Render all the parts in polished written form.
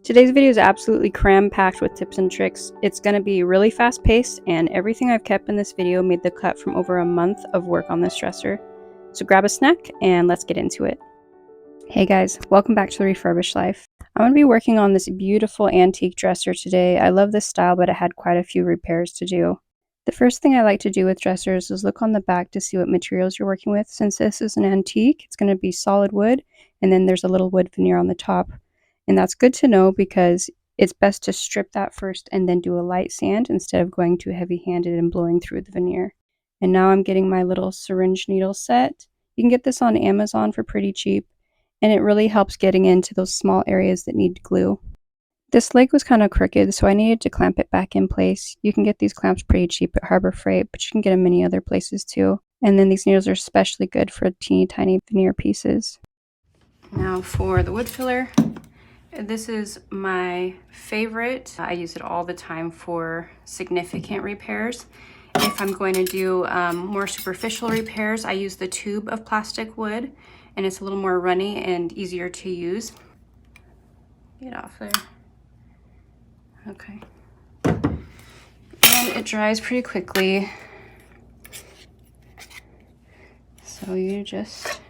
Today's video is absolutely cram-packed with tips and tricks. It's going to be really fast-paced, and everything I've kept in this video made the cut from over a month of work on this dresser. So grab a snack and let's get into it. Hey guys, welcome back to The Refurbished Life. I'm going to be working on this beautiful antique dresser today. I love this style, but it had quite a few repairs to do. The first thing I like to do with dressers is look on the back to see what materials you're working with. Since this is an antique, it's going to be solid wood, and then there's a little wood veneer on the top. And that's good to know because it's best to strip that first and then do a light sand instead of going too heavy-handed and blowing through the veneer. And now I'm getting my little syringe needle set. You can get this on Amazon for pretty cheap, and it really helps getting into those small areas that need glue. This leg was kind of crooked, so I needed to clamp it back in place. You can get these clamps pretty cheap at Harbor Freight, but you can get them many other places too. And then these needles are especially good for teeny tiny veneer pieces. Now for the wood filler. This is my favorite. I use it all the time for significant repairs. If I'm going to do more superficial repairs, I use the tube of plastic wood, and it's a little more runny and easier to use. Get off there. Okay. And it dries pretty quickly. So you just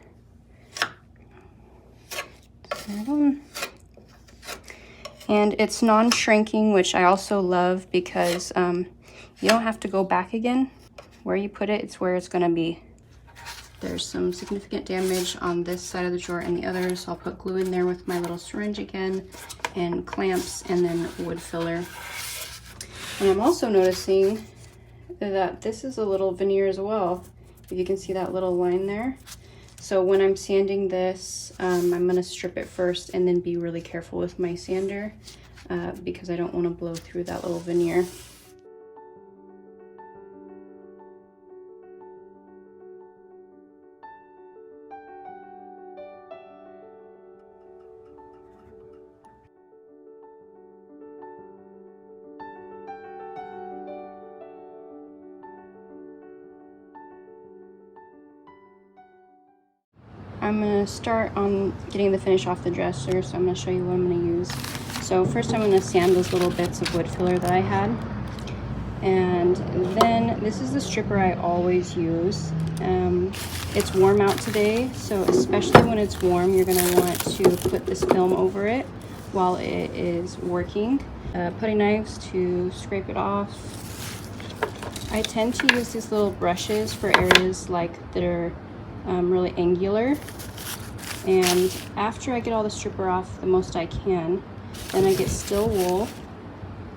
set it on. And it's non-shrinking, which I also love because you don't have to go back again. Where you put it, it's where it's gonna be. There's some significant damage on this side of the drawer and the other, so I'll put glue in there with my little syringe again, and clamps, and then wood filler. And I'm also noticing that this is a little veneer as well. If you can see that little line there. So when I'm sanding this, I'm going to strip it first and then be really careful with my sander because I don't want to blow through that little veneer. I'm going to start on getting the finish off the dresser, so I'm going to show you what I'm going to use. So first I'm going to sand those little bits of wood filler that I had. And then this is the stripper I always use. It's warm out today, so especially when it's warm, you're going to want to put this film over it while it is working. Putty knives to scrape it off. I tend to use these little brushes for areas that are really angular. And after I get all the stripper off the most I can, then I get still wool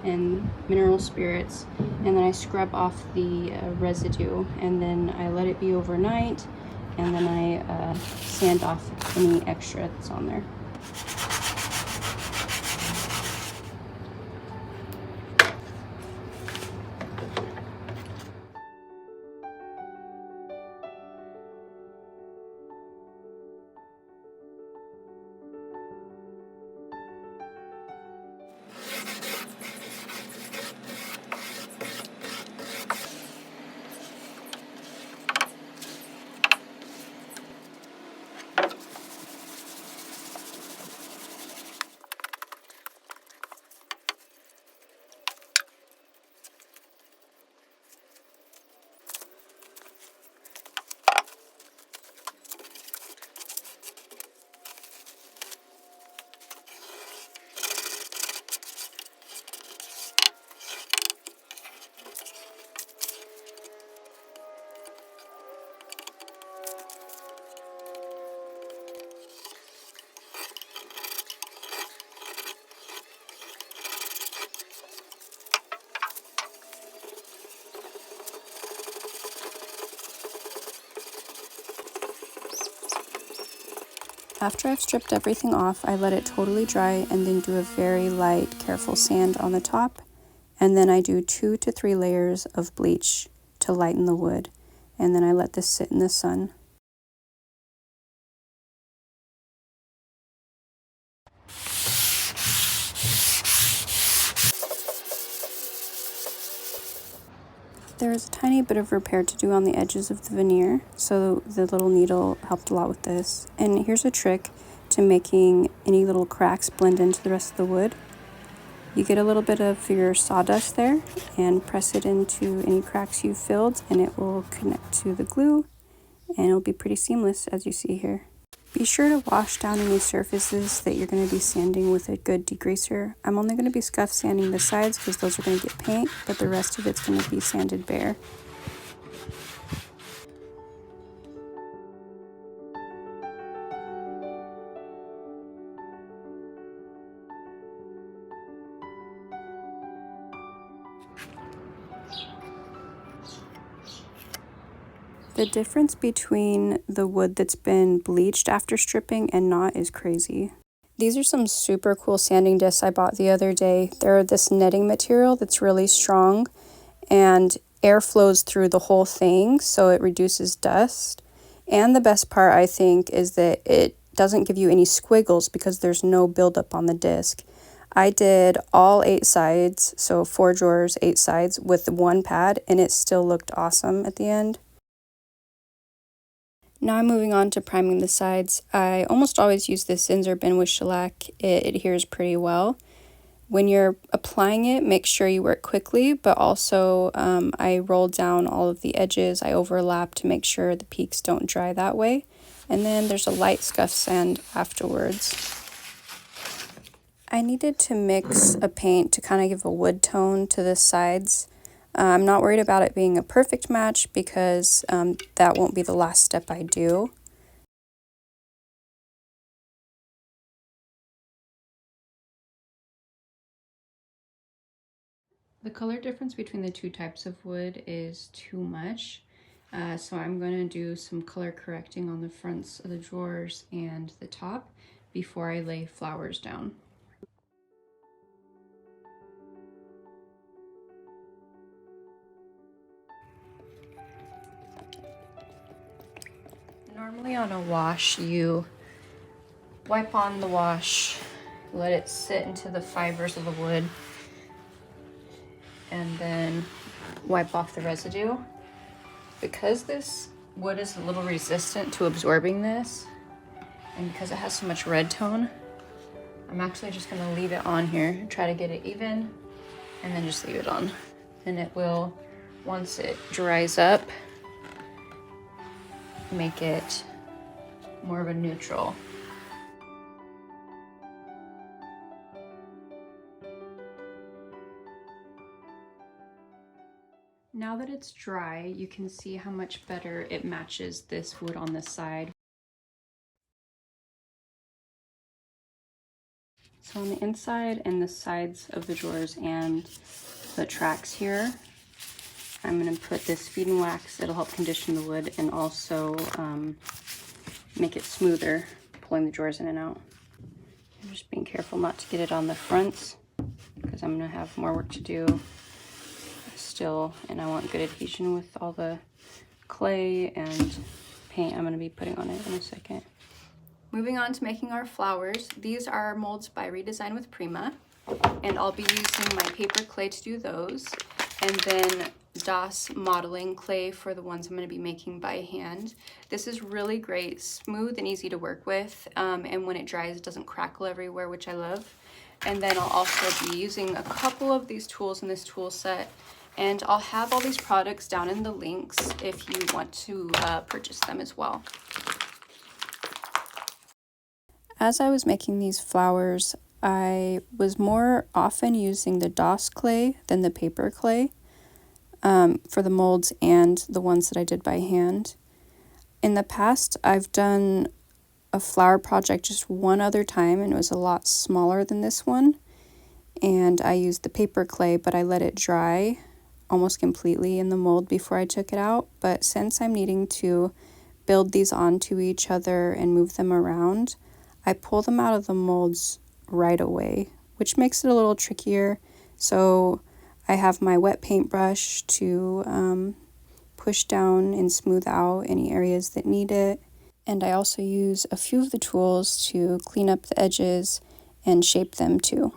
and mineral spirits, and then I scrub off the residue, and then I let it be overnight, and then I sand off any extra that's on there. After I've stripped everything off, I let it totally dry and then do a very light, careful sand on the top. And then I do 2 to 3 layers of bleach to lighten the wood. And then I let this sit in the sun. There is a tiny bit of repair to do on the edges of the veneer, so the little needle helped a lot with this. And here's a trick to making any little cracks blend into the rest of the wood. You get a little bit of your sawdust there and press it into any cracks you've filled, and it will connect to the glue, and it'll be pretty seamless as you see here. Be sure to wash down any surfaces that you're going to be sanding with a good degreaser. I'm only going to be scuff sanding the sides because those are going to get paint, but the rest of it's going to be sanded bare. The difference between the wood that's been bleached after stripping and not is crazy. These are some super cool sanding discs I bought the other day. They're this netting material that's really strong and air flows through the whole thing, so it reduces dust. And the best part, I think, is that it doesn't give you any squiggles because there's no buildup on the disc. I did all 8 sides, so 4 drawers, 8 sides with one pad, and it still looked awesome at the end. Now I'm moving on to priming the sides. I almost always use this Zinsser bin with shellac. It adheres pretty well. When you're applying it, make sure you work quickly, but also I roll down all of the edges. I overlap to make sure the peaks don't dry that way. And then there's a light scuff sand afterwards. I needed to mix a paint to kind of give a wood tone to the sides. I'm not worried about it being a perfect match because that won't be the last step I do. The color difference between the two types of wood is too much, so I'm going to do some color correcting on the fronts of the drawers and the top before I lay flowers down. Normally on a wash, you wipe on the wash, let it sit into the fibers of the wood, and then wipe off the residue. Because this wood is a little resistant to absorbing this, and because it has so much red tone, I'm actually just going to leave it on here, try to get it even, and then just leave it on. And it will, once it dries up, make it more of a neutral. Now that it's dry, you can see how much better it matches this wood on the side. So on the inside and the sides of the drawers and the tracks here, I'm going to put this feed and wax. It'll help condition the wood and also make it smoother, pulling the drawers in and out. I'm just being careful not to get it on the fronts because I'm going to have more work to do still, and I want good adhesion with all the clay and paint I'm going to be putting on it in a second. Moving on to making our flowers. These are molds by Redesign with Prima, and I'll be using my paper clay to do those, and then DOS modeling clay for the ones I'm going to be making by hand. This is really great, smooth and easy to work with, and when it dries it doesn't crackle everywhere, which I love. And then I'll also be using a couple of these tools in this tool set, and I'll have all these products down in the links if you want to purchase them as well. As I was making these flowers, I was more often using the DOS clay than the paper clay for the molds and the ones that I did by hand. In the past, I've done a flower project just one other time, and it was a lot smaller than this one. And I used the paper clay, but I let it dry almost completely in the mold before I took it out. But since I'm needing to build these onto each other and move them around, I pull them out of the molds right away, which makes it a little trickier. So I have my wet paintbrush to push down and smooth out any areas that need it. And I also use a few of the tools to clean up the edges and shape them too.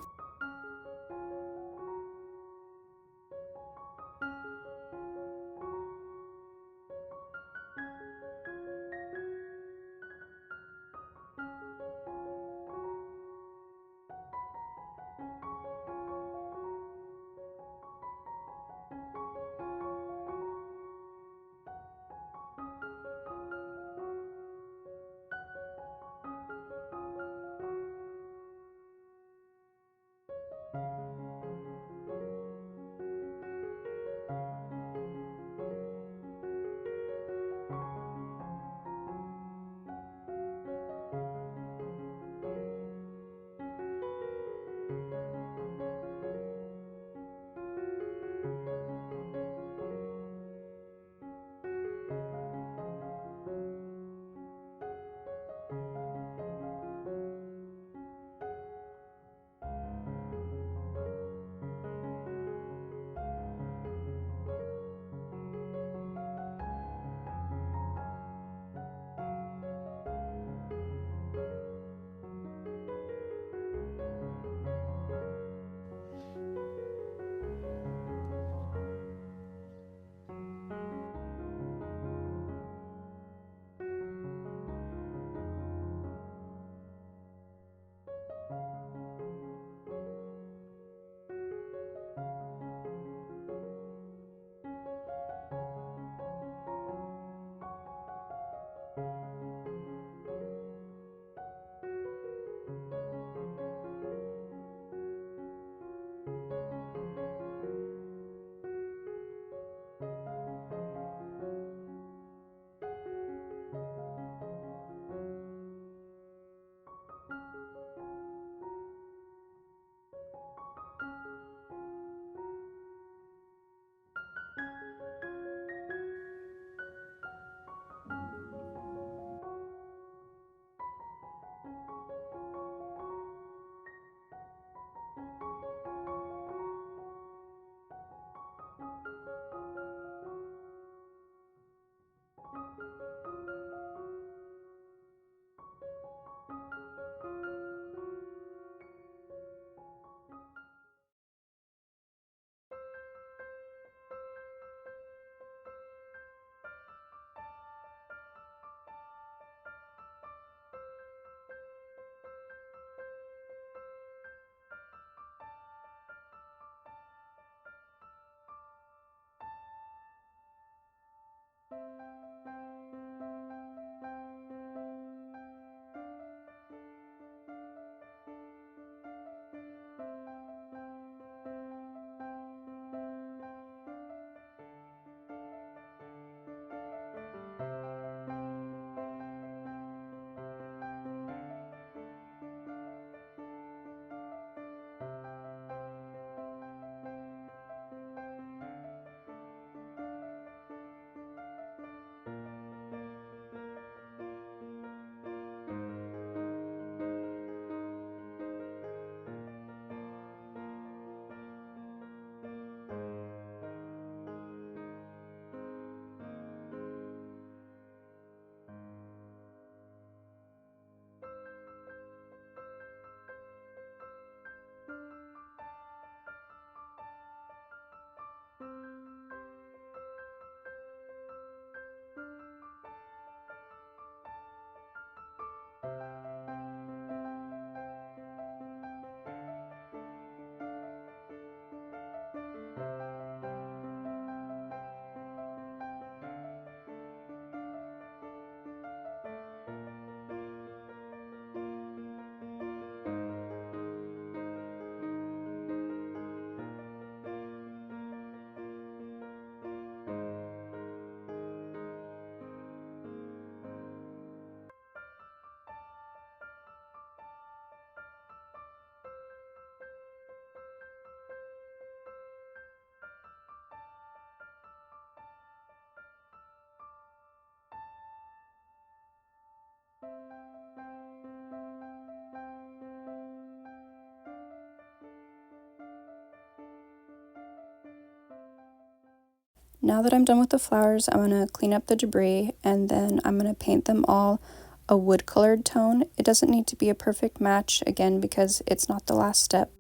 Now that I'm done with the flowers, I'm going to clean up the debris and then I'm going to paint them all a wood colored tone. It doesn't need to be a perfect match, again, because it's not the last step.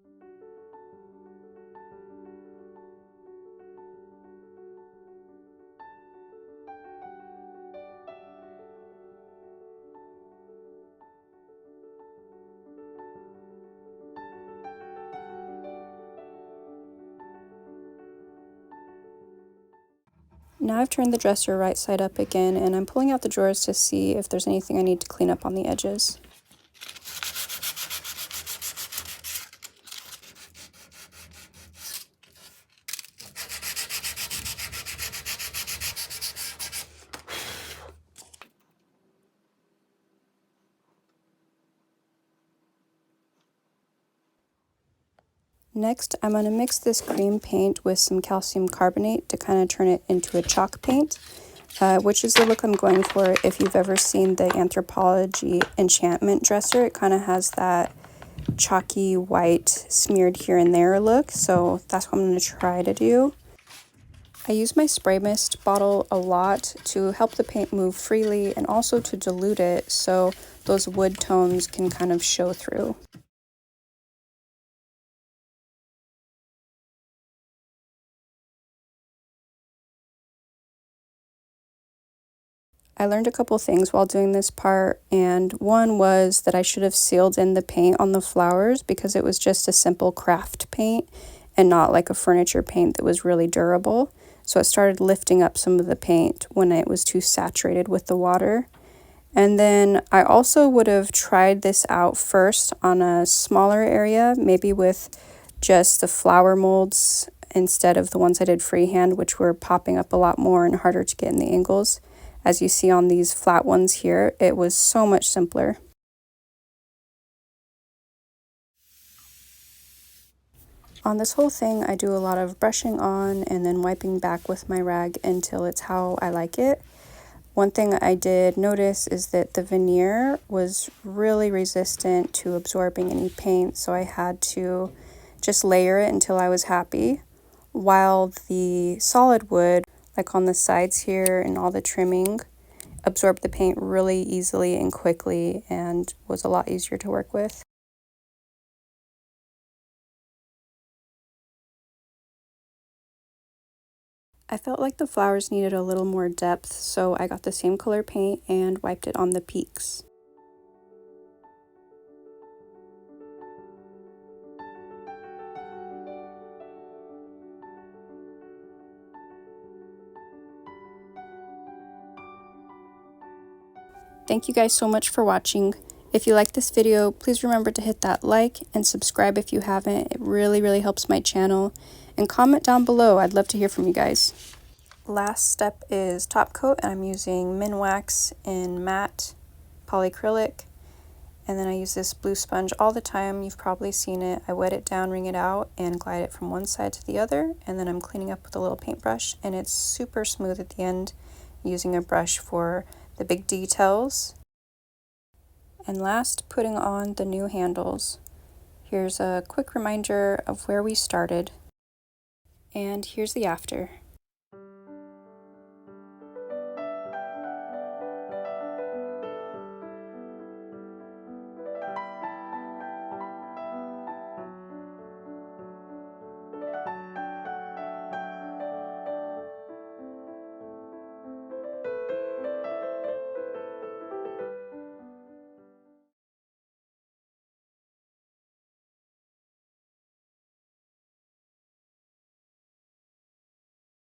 Now I've turned the dresser right side up again, and I'm pulling out the drawers to see if there's anything I need to clean up on the edges. Next, I'm going to mix this cream paint with some calcium carbonate to kind of turn it into a chalk paint, which is the look I'm going for. If you've ever seen the Anthropology Enchantment dresser, it kind of has that chalky white smeared here and there look, so that's what I'm going to try to do. I use my spray mist bottle a lot to help the paint move freely and also to dilute it so those wood tones can kind of show through. I learned a couple things while doing this part, and one was that I should have sealed in the paint on the flowers because it was just a simple craft paint and not like a furniture paint that was really durable. So it started lifting up some of the paint when it was too saturated with the water. And then I also would have tried this out first on a smaller area, maybe with just the flower molds instead of the ones I did freehand, which were popping up a lot more and harder to get in the angles. As you see on these flat ones here, it was so much simpler. On this whole thing, I do a lot of brushing on and then wiping back with my rag until it's how I like it. One thing I did notice is that the veneer was really resistant to absorbing any paint, so I had to just layer it until I was happy, while the solid wood, like on the sides here and all the trimming, absorbed the paint really easily and quickly and was a lot easier to work with. I felt like the flowers needed a little more depth, so I got the same color paint and wiped it on the peaks. Thank you guys so much for watching. If you like this video, please remember to hit that like and subscribe if you haven't. It really helps my channel. And comment down below. I'd love to hear from you guys. Last step is top coat, and I'm using Minwax in matte polycrylic. And then I use this blue sponge all the time. You've probably seen it. I wet it down, wring it out, and glide it from one side to the other. And then I'm cleaning up with a little paintbrush, and it's super smooth at the end, using a brush for the big details. And last, putting on the new handles. Here's a quick reminder of where we started. And here's the after.